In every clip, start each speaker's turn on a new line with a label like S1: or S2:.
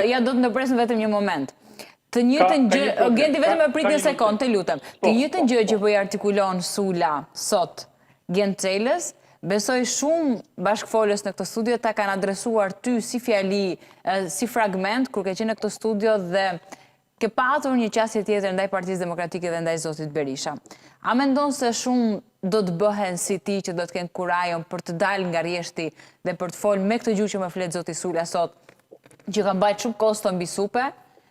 S1: Ja do të ndërpresim vetëm një moment. Të njëjtën gjë, Gendi vetëm e prit një sekond, të lutem. Të njëjtën gjë që po i artikulon Sula sot Gent Çelës, besoj shumë bashkëfolës në këtë studio ta kanë adresuar ty si fjali, si fragment, kur ke qenë në këtë studio dhe ke patur një qasje tjetër ndaj Partisë Demokratike dhe ndaj zotit Berisha. A mendon se shumë do të bëhen si ti që do të kenë kurajon për të dalë nga rjeshti dhe për të folë me këtë gjuhë që më flet zoti Sula sot, që ka mbajtur shumë kosto mbi supe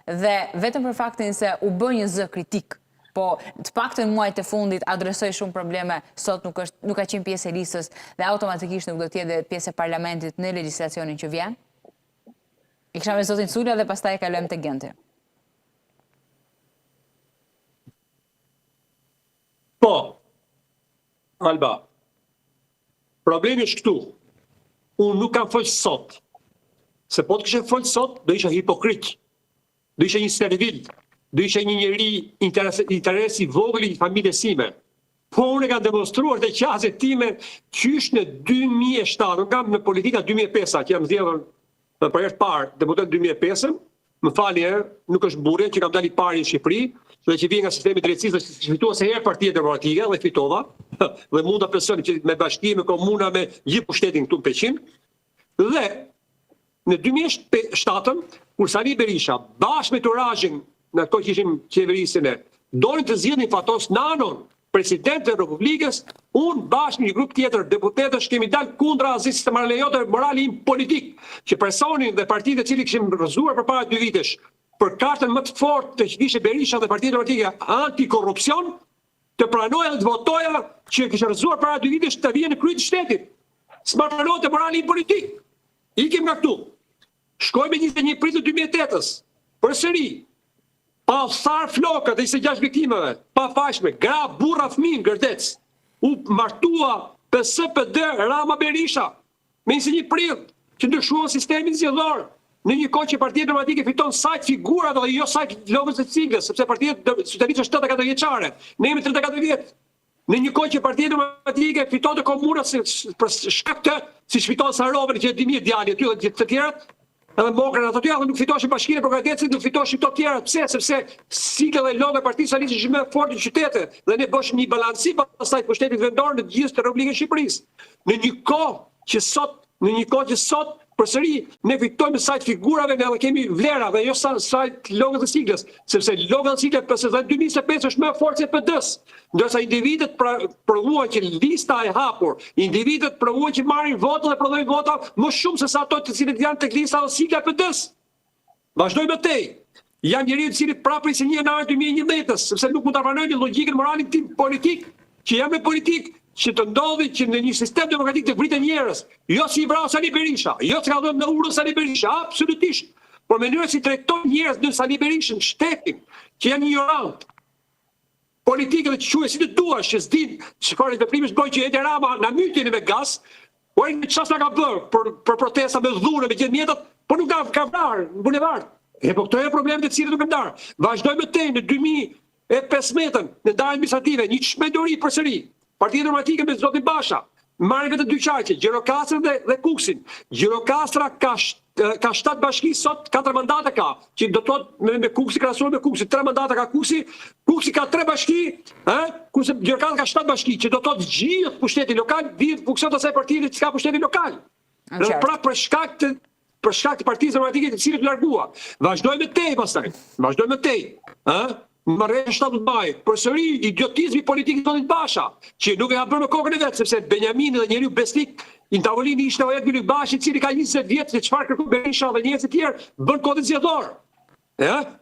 S1: dhe vetëm për faktin se u bë një zë kritik, po të paktën muajt e fundit adresoi shumë probleme, sot nuk ka qenë pjesë e listës dhe automatikisht nuk do të jetë pjesë e parlamentit në legjislacionin që vjen? I kisha me zotin Sula dhe pastaj e kalojmë te Genti.
S2: Po, Alba, problemi është këtu. Unë nuk kam folë sot. Se po të kështë folë sot, do isha hipokrit, do isha një servil, do isha një njeri interesi vogël i familjes sime. Po unë e kam demonstruar të qasjet time qysh në 2007, nuk kam në politika 2005, që jam zjedhën për herë parë, debutën 2005, më fali, nuk është burë, që kam dali parë në Shqipëri, dhe që vjen nga sistemi drejtësisë, që fitua se herë Partia Demokratike dhe fitova, dhe mund të presoni që me bashkime, komuna, me gjithë pushtetin këtu në Peqin. Dhe në 2007, kur Sali Berisha, bashkë me Turazhin, në ato që ishim qeverisin e, donin të zgjidhnin Fatos Nanon, presidente e Republikës, unë bashkë një grup tjetër deputetësh kemi dalë kundra asnjë sistem lejote morali politik, që personin dhe partitë të cilë kishim rrëzuar përpara 2 vitesh, për kartën më të fortë të që kishe Berisha dhe Partia Demokratike antikorrupsion, të pranoja dhe të votoja që kishë rrëzuar para 2 vitesh të vijë në krye të shtetit. S'ma pranohet të morali politik. Ikim nga këtu. Shkojmë 21 prill të 2008-s. Përsëri, pa tharë flokët dhe 26 viktimeve, pa fashme, gra, burra, fëmijë, gërdec. U martua PSD Rama Berisha me 21 prill që ndryshuan sistemin zgjedhor. Në një kohë që Partia Demokratike fiton sajt figura dhe jo sajt logës e ciklës, sepse Partia Socialiste është 84 vjeçare, ne jemi 34 vjetë. Në një kohë që Partia Demokratike fiton të komunës për shkak të, si fiton Sarovën, që e dimir djali aty dhe të tjerat, edhe Mokrën ato tjera, dhe nuk fitoshin bashkinë e Progradecit, nuk fitoshin të tjerat. Pse? Sepse cikla dhe logë e Partisë Socialiste është më fort në qytete, dhe ne bësh një balansi pastaj pushtetit vendor në të gjithë Republikën e Shqipërisë. Në një kohë që sot përsëri, ne fitojmë sajt figurave dhe kemi vlera dhe jo sajt logës dhe siglës, sepse logës dhe siglës përse dhe 2025 është më fortë se PD-s, ndërsa individet provuan që lista e hapur, individet provuan që marrin vota dhe prodhojnë vota më shumë se sa ato të cilët janë tek lista dhe sigla e PD-s. Vazhdojmë tej. Jam njeriu i cili prapri se 1 janar 2011-s, sepse nuk mund ta pranoj një logjikën moralin tim politik, që jam me politik, që të ndodhi që në një sistem demokratik të vriten njerëz, jo si i vrau Sali Berisha, jo që ka dhënë në urën Sali Berisha, absolutisht, por mënyra si trajton njerëz në Sali Berishën, shtetin, që janë ignorant, politikë dhe që quhe si të duash, që s'din çfarë veprimesh bën që Edi Rama na mytin me gaz, o ai çfarë ka bërë për protesta me dhune, me gjithë mjetat, por nuk ka vrarë në bulevard. Po këto janë problemet të cilat nuk kanë ndarë. Vazhdojmë tej në 2015-ën, në darë administrative, një çmenduri përsëri. Partia Demokratike me zotin Basha, marrin vetë 2 qarqe, Gjirokastrën dhe Kuksin. Gjirokastra ka 7 bashki, sot 4 mandate ka, që do të thotë me Kuksi, krahasuar me Kuksi, 3 mandate ka Kuksi, Kuksi ka 3 bashki, kurse Gjirokastra ka 7 bashki, që do të thotë gjithë pushteti lokal vihet funksion të asaj partie që ka pushteti lokal. Dhe pra për shkak të Partisë Demokratike të cilët largua. Vazhdojmë tej pastaj. Vazhdojmë tej. Më rreth 7 maj, përsëri idiotizmi politik i zotit Basha, që nuk e ka bërë me kokën e vet, sepse Benjamini dhe njeriu besnik i tavolini ishte Ojat Bylik Bashi, i cili ka 20 vjet, se çfarë kërkon Berisha dhe njerëz të tjerë, bën kodin zgjedhor.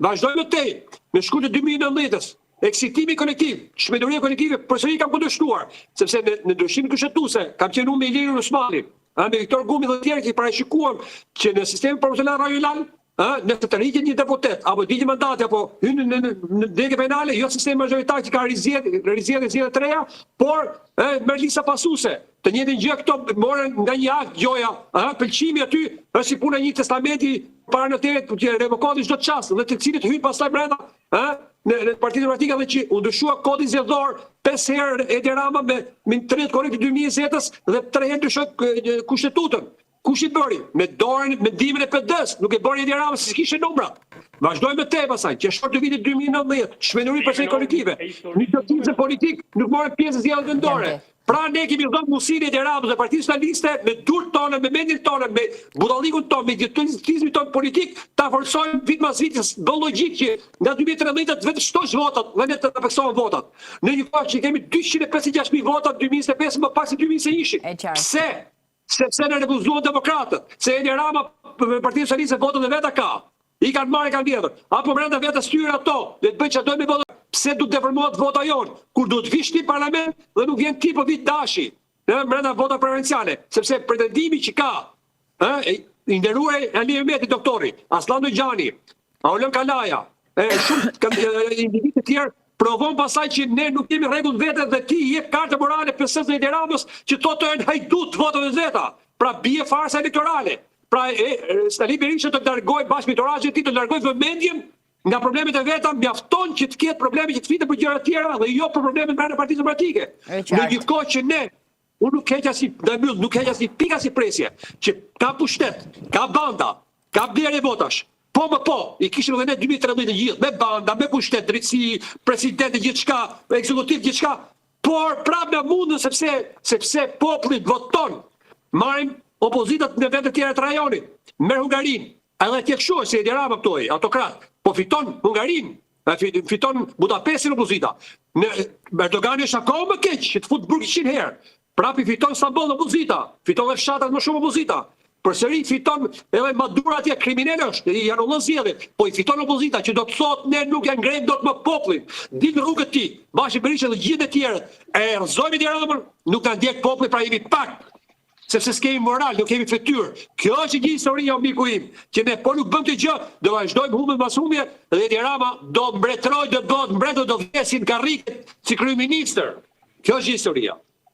S2: Vazhdojmë tej. Me shkurt të 2019-s, eksitimi kolektiv, çmenduria kolektive, përsëri kam kundërshtuar, sepse në ndryshimin kushtetuese kam qenë unë me Ilir Osmani, me Viktor Gumi dhe të tjerë që parashikuam që në sistemin proporcional rajonal nëse të rriqet një deputet, apo digje mandati, apo hynë në degë penale, jo sistemi majoritar që ka rizjedhje zjedhje të reja, por me lista pasuse. Të njëjtën gjë këto morën nga një akt gjoja, pëlqimi aty është si puna një testamenti para notarit që revokohet çdo çast, dhe të cilët hyn pastaj brenda në Partinë Demokratike dhe që u ndryshua kodi zgjedhor 5 herë Edi Rama me 30 korrekt 2020-s dhe 3 herë ndryshoi kushtetutën. Kush i bëri? Me dorën, me ndihmën e PD-s, nuk e bëri Edi Rama se s'kishte numra. Vazhdojmë me te pasaj, qershor të vitit 2019, shmenuri për kolektive. Një tërtimse politik nuk morën pjesë zgjedhjet vendore. Pra ne kemi dhënë mundësinë Edi Ramës dhe Partisë Socialiste me durët tonë, me mendjen tonë, me budallikun tonë, me idiotismin tonë politik, ta forcojmë vit mas viti, do logjik që nga 2013 vetë shtosh votat, dhe ne të përksohen votat. Në një kohë që kemi 256.000 votat 2025 më pak se 2021. Pse? Sepse në refuzuan demokratët, se Edi Rama për Partinë Socialiste votën e veta ka. I kanë marrë, kanë vjedhur. Apo brenda vetës tyre ato, dhe të bëjnë që dojmë i votat. Pse du të deformohet vota jonë, kur du të vish ti parlament dhe nuk vjen ti për vit dashi, brenda vota preferenciale, sepse pretendimi që ka, i nderuar Ali Mehmeti doktori, Aslan Dojgjani, Aulon Kalaja, shumë individ të tjerë, provon pasaj që ne nuk kemi rregull vete dhe ti jep kartë morale PS-s dhe Edi Ramës që to të janë hajdut votat e zeta. Pra bie farsa elektorale. Pra Sali Berisha të largoj bashkë me Torazhin ti të largoj vëmendjen nga problemet e veta, mjafton që të ketë probleme që të flitet për gjëra të tjera dhe jo për problemet brenda Partisë Demokratike. Në gjithkohë që ne, unë nuk heqja si dëmyll, nuk heqja si pika si presje, që ka pushtet, ka banda, ka blerje votash. Po më po, i kishim edhe ne 2013 të gjithë, me banda, me pushtet, drejtësi, presidenti, gjithçka, ekzekutiv, gjithçka, por prapë na mundën sepse populli voton. Marrim opozitat në vende të tjera të rajonit, merr Hungarinë, edhe tje kështu se Edi Rama këtoj, autokrat, po fiton Hungarinë, fiton Budapestin opozita. Erdogani është akoma më keq që të fut burg 100 herë. Prapi fiton Stamboll opozita, fiton edhe fshatat më shumë opozita. Përsëri fiton edhe Maduro atje, kriminal është, janë ullën zgjedhjet, po i fiton opozita që do të thotë ne nuk ja ngrejmë dot më popullin. Dil në rrugët ti, Bashi Berisha dhe gjithë të tjerët, e rrëzojmë Edi Ramën, nuk na ndjek populli, pra jemi pak. Sepse s'kemi moral, nuk kemi fytyrë. Kjo është një histori o miku im, që ne po nuk bëm të gjë, do vazhdojmë humbje pas humbje dhe Edi Rama do mbretroj, do bëhet mbretër, do vjesin karriket si kryeministër. Kjo është historia.